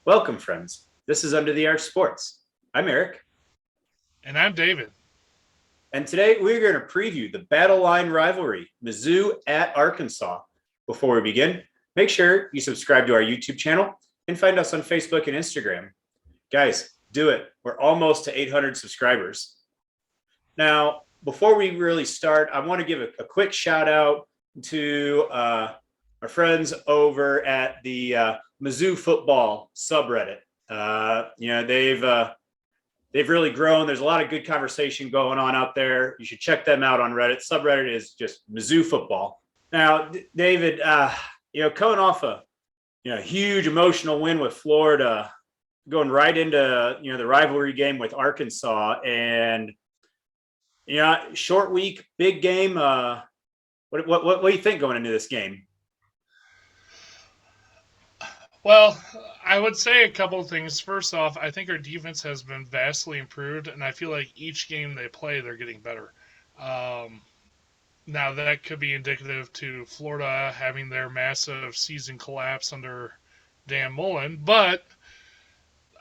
Welcome, friends. This is Under the Arch Sports. I'm Eric, And I'm David. and today we're going to preview the Battle Line Rivalry, Mizzou at Arkansas. Before we begin, make sure you subscribe to our YouTube channel and find us on Facebook and Instagram. Guys, do it. We're almost to 800 subscribers. Now, before we really start, I want to give a quick shout out to our friends over at the Mizzou football subreddit. They've really grown. There's a lot of good conversation going on out there. You should check them out on Reddit. Subreddit is just Mizzou football. Now, David, coming off a huge emotional win with Florida, going right into the rivalry game with Arkansas, and short week, big game. What do you think going into this game? Well, I would say a couple of things. First off, I think our defense has been vastly improved, and I feel like each game they play, they're getting better. Um, Now, that could be indicative to Florida having their massive season collapse under Dan Mullen, but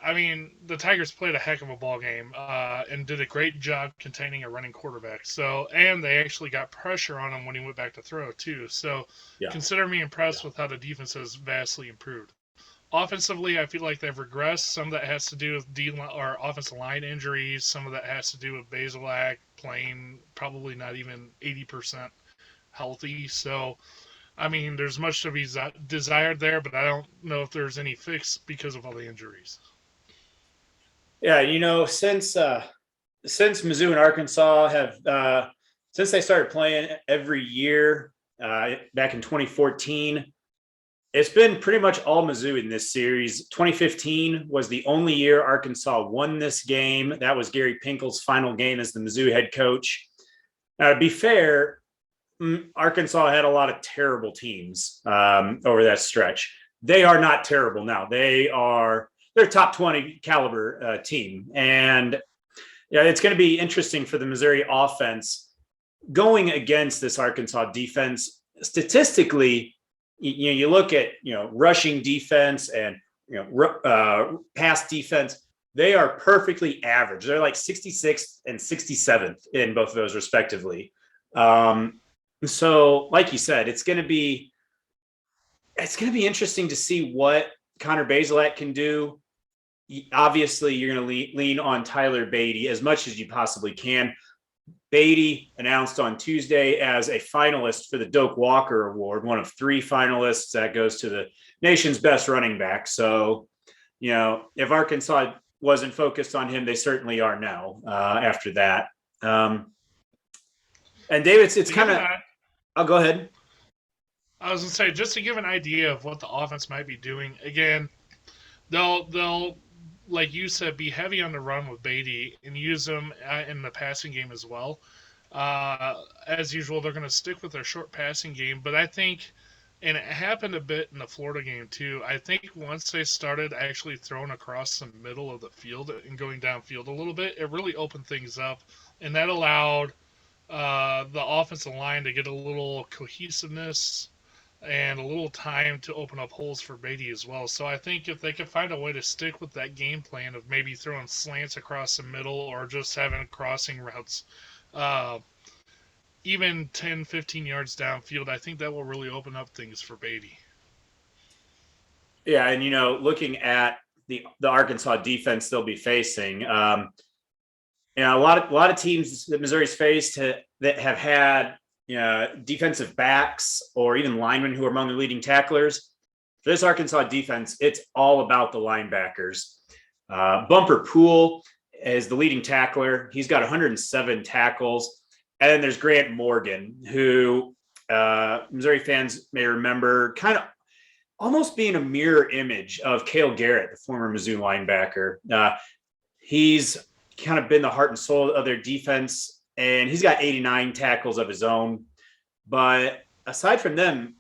I mean, the Tigers played a heck of a ball game and did a great job containing a running quarterback. So, and they actually got pressure on him when he went back to throw too. So, Yeah, consider me impressed with how the defense has vastly improved. Offensively, I feel like they've regressed. Some of that has to do with D or offensive line injuries. Some of that has to do with Basilak playing probably not even 80% healthy. So, I mean, there's much to be desired there, but I don't know if there's any fix because of all the injuries. yeah. Since Mizzou and Arkansas have since they started playing every year back in 2014, it's been pretty much all Mizzou in this series. 2015 was the only year Arkansas won this game. That was Gary Pinkel's final game as the Mizzou head coach. Now, to be fair, Arkansas had a lot of terrible teams over that stretch. They are not terrible now. They're a top 20 caliber team, and it's going to be interesting for the Missouri offense going against this Arkansas defense. Statistically, you look at rushing defense and pass defense. They are perfectly average. They're like 66th and 67th in both of those respectively. So, like you said, it's going to be interesting to see what Connor Bazelak can do. Obviously, you're going to lean on Tyler Beatty as much as you possibly can. Beatty announced on Tuesday as a finalist for the Doak Walker Award, one of three finalists that goes to the nation's best running back. So, if Arkansas wasn't focused on him, they certainly are now after that. And David, it's kind of, I'll go ahead. I was gonna say, just to give an idea of what the offense might be doing. Again, they'll like you said, be heavy on the run with Beatty and use them in the passing game as well. As usual, they're going to stick with their short passing game, but I think, and it happened a bit in the Florida game too. I think once they started actually throwing across the middle of the field and going downfield a little bit, it really opened things up, and that allowed the offensive line to get a little cohesiveness and a little time to open up holes for Beatty as well. So I think if they can find a way to stick with that game plan of maybe throwing slants across the middle or just having crossing routes, uh, even 10, 15 yards downfield, I think that will really open up things for Beatty. Yeah, and looking at the Arkansas defense they'll be facing, a lot of teams that Missouri's faced that have had defensive backs or even linemen who are among the leading tacklers. For this Arkansas defense, it's all about the linebackers. Bumper Poole is the leading tackler. He's got 107 tackles. And then there's Grant Morgan, who Missouri fans may remember kind of almost being a mirror image of Cale Garrett, the former Mizzou linebacker. He's kind of been the heart and soul of their defense, and he's got 89 tackles of his own. But aside from them,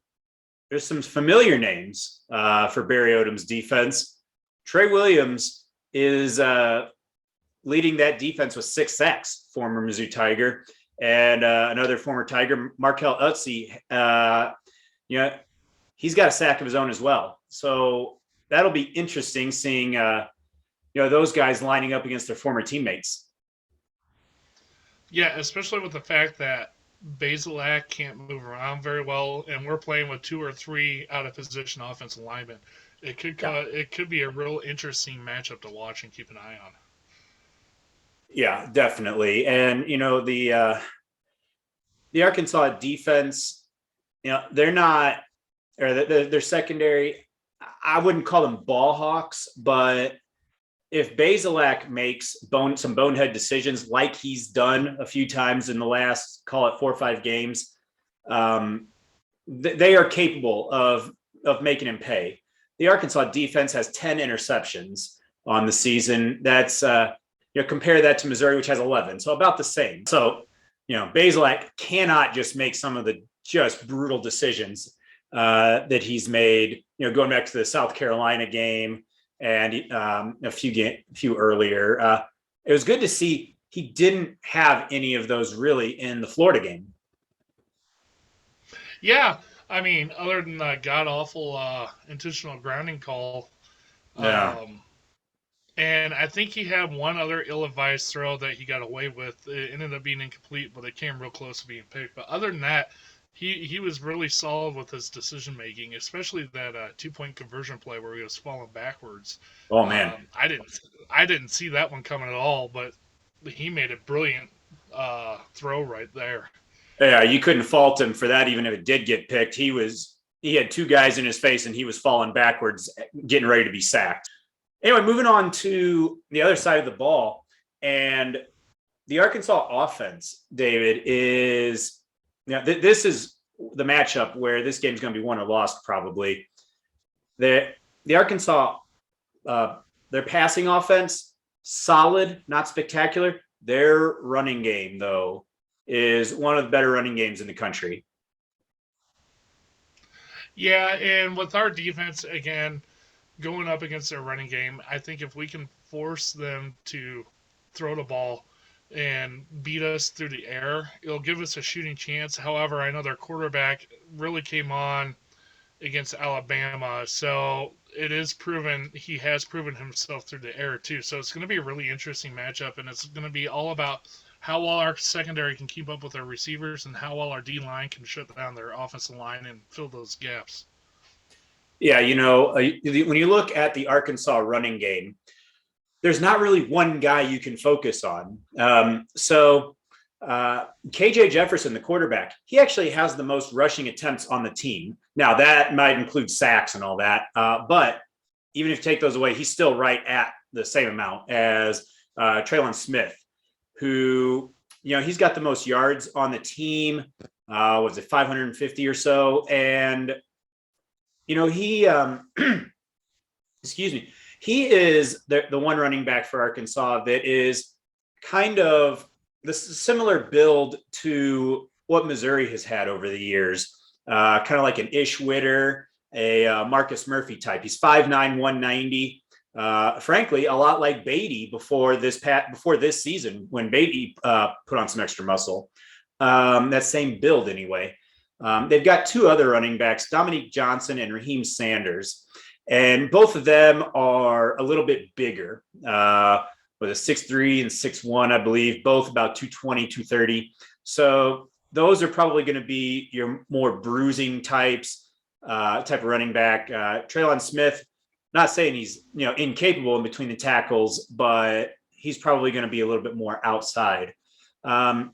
there's some familiar names for Barry Odom's defense. Trey Williams is leading that defense with 6 sacks, former Mizzou Tiger, and another former Tiger, Markel Utze. He's got a sack of his own as well. So that'll be interesting seeing those guys lining up against their former teammates. Yeah, especially with the fact that Basilak can't move around very well, and we're playing with 2 or 3 out of position offensive linemen. It could be a real interesting matchup to watch and keep an eye on. Yeah, definitely. And the Arkansas defense, they're not, or their secondary, I wouldn't call them ball hawks, but if Basilak makes some bonehead decisions like he's done a few times in the last, call it 4 or 5 games, they are capable of making him pay. The Arkansas defense has 10 interceptions on the season. That's compare that to Missouri, which has 11, so about the same. So Basilak cannot just make some of the just brutal decisions that he's made. Going back to the South Carolina game and a few earlier. It was good to see he didn't have any of those really in the Florida game. Yeah, I mean, other than that god awful intentional grounding call. Yeah. And I think he had one other ill-advised throw that he got away with. It ended up being incomplete, but it came real close to being picked. But other than that, he was really solid with his decision making, especially that 2-point conversion play where he was falling backwards. Oh man, I didn't see that one coming at all, but he made a brilliant throw right there. Yeah, you couldn't fault him for that, even if it did get picked. He had 2 guys in his face and he was falling backwards, getting ready to be sacked. Anyway, moving on to the other side of the ball, and the Arkansas offense, David, is this is the matchup where this game's going to be won or lost probably. The Arkansas, their passing offense, solid, not spectacular. Their running game, though, is one of the better running games in the country. Yeah, and with our defense, again, going up against their running game, I think if we can force them to throw the ball and beat us through the air, it'll give us a shooting chance. However, I know their quarterback really came on against Alabama, so he has proven himself through the air too. So it's going to be a really interesting matchup, and it's going to be all about how well our secondary can keep up with our receivers and how well our D-line can shut down their offensive line and fill those gaps. Yeah, when you look at the Arkansas running game, there's not really one guy you can focus on. KJ Jefferson, the quarterback, he actually has the most rushing attempts on the team. Now, that might include sacks and all that, but even if you take those away, he's still right at the same amount as Traylon Smith, who, he's got the most yards on the team. Was it 550 or so? And he excuse me, he is the one running back for Arkansas that is kind of the similar build to what Missouri has had over the years, kind of like an Ish Witter, a Marcus Murphy type. He's 5'9", 190. Frankly, a lot like Beatty before this season when Beatty put on some extra muscle. That same build anyway. They've got 2 other running backs, Dominique Johnson and Raheem Sanders, and both of them are a little bit bigger, with a 6'3" and 6'1", I believe, both about 220, 230. So those are probably going to be your more bruising type of running back. Traylon Smith, not saying he's incapable in between the tackles, but he's probably going to be a little bit more outside. And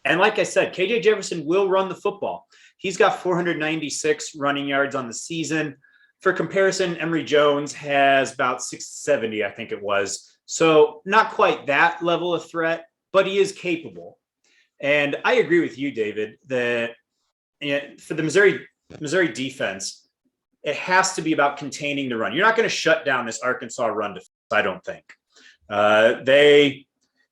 like I said, KJ Jefferson will run the football. He's got 496 running yards on the season. For comparison, Emory Jones has about 670, I think it was. So not quite that level of threat, but he is capable. And I agree with you, David, that for the Missouri defense, it has to be about containing the run. You're not going to shut down this Arkansas run defense, I don't think. They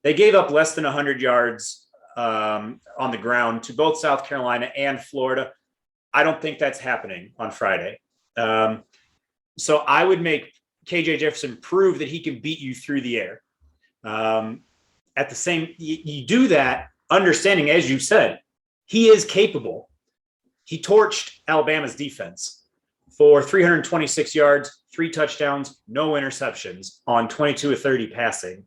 gave up less than 100 yards on the ground to both South Carolina and Florida. I don't think that's happening on Friday. So I would make KJ Jefferson prove that he can beat you through the air. At the same, you do that understanding, as you said, he is capable. He torched Alabama's defense for 326 yards, 3 touchdowns, no interceptions on 22 of 30 passing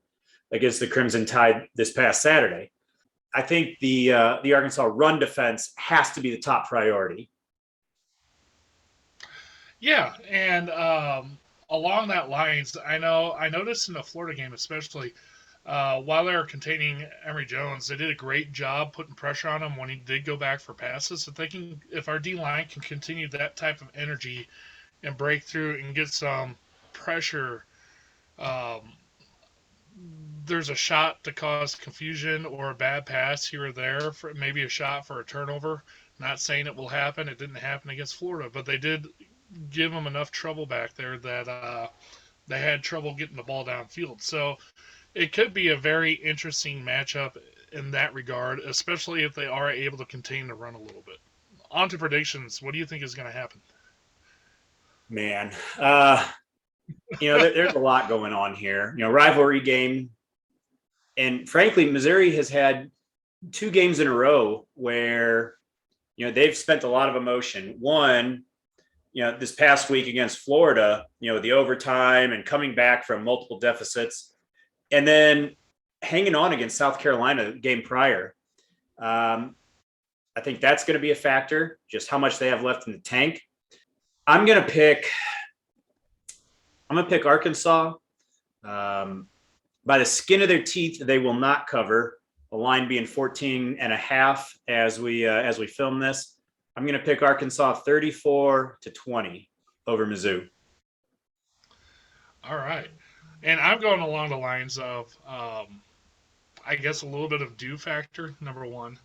against the Crimson Tide this past Saturday. I think the Arkansas run defense has to be the top priority. Yeah, and along that lines, I noticed in the Florida game especially, while they were containing Emory Jones, they did a great job putting pressure on him when he did go back for passes. If our D line can continue that type of energy and break through and get some pressure, um, there's a shot to cause confusion or a bad pass here or there, for maybe a shot for a turnover. Not saying it will happen. It didn't happen against Florida, but they did give them enough trouble back there that they had trouble getting the ball downfield. So it could be a very interesting matchup in that regard, especially if they are able to contain the run a little bit. On to predictions. What do you think is going to happen? Man, there's a lot going on here. Rivalry game. And frankly, Missouri has had 2 games in a row where, they've spent a lot of emotion. One, this past week against Florida, the overtime and coming back from multiple deficits, and then hanging on against South Carolina the game prior. I think that's going to be a factor, just how much they have left in the tank. I'm going to pick Arkansas. By the skin of their teeth, they will not cover. The line being 14.5 as we film this. I'm going to pick Arkansas 34-20 over Mizzou. All right. And I'm going along the lines of, I guess, a little bit of due factor, number one.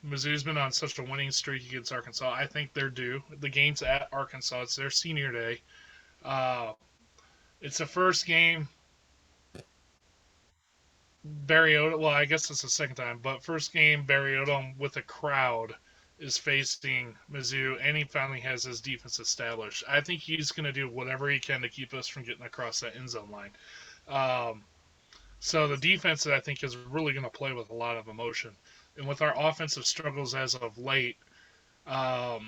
Mizzou's been on such a winning streak against Arkansas. I think they're due. The game's at Arkansas. It's their senior day. It's the first game. Barriota, well, I guess it's the second time, but first game Barriota with a crowd is facing Mizzou, and he finally has his defense established. I think he's going to do whatever he can to keep us from getting across that end zone line. So the defense, I think, is really going to play with a lot of emotion. And with our offensive struggles as of late, I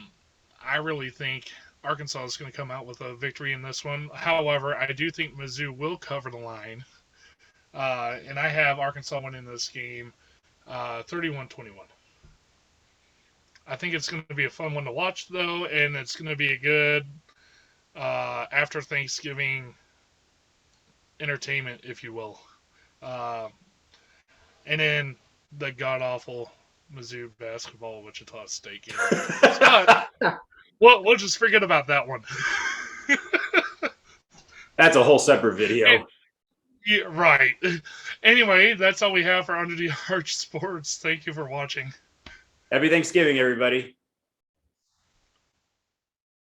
really think Arkansas is going to come out with a victory in this one. However, I do think Mizzou will cover the line. And I have Arkansas winning this game 31-21. I think it's going to be a fun one to watch, though, and it's going to be a good after Thanksgiving entertainment, if you will. And then the god-awful Mizzou basketball Wichita State game. But we'll just forget about that one. That's a whole separate video. Yeah, right. Anyway, that's all we have for Under the Arch Sports. Thank you for watching. Happy Thanksgiving, everybody.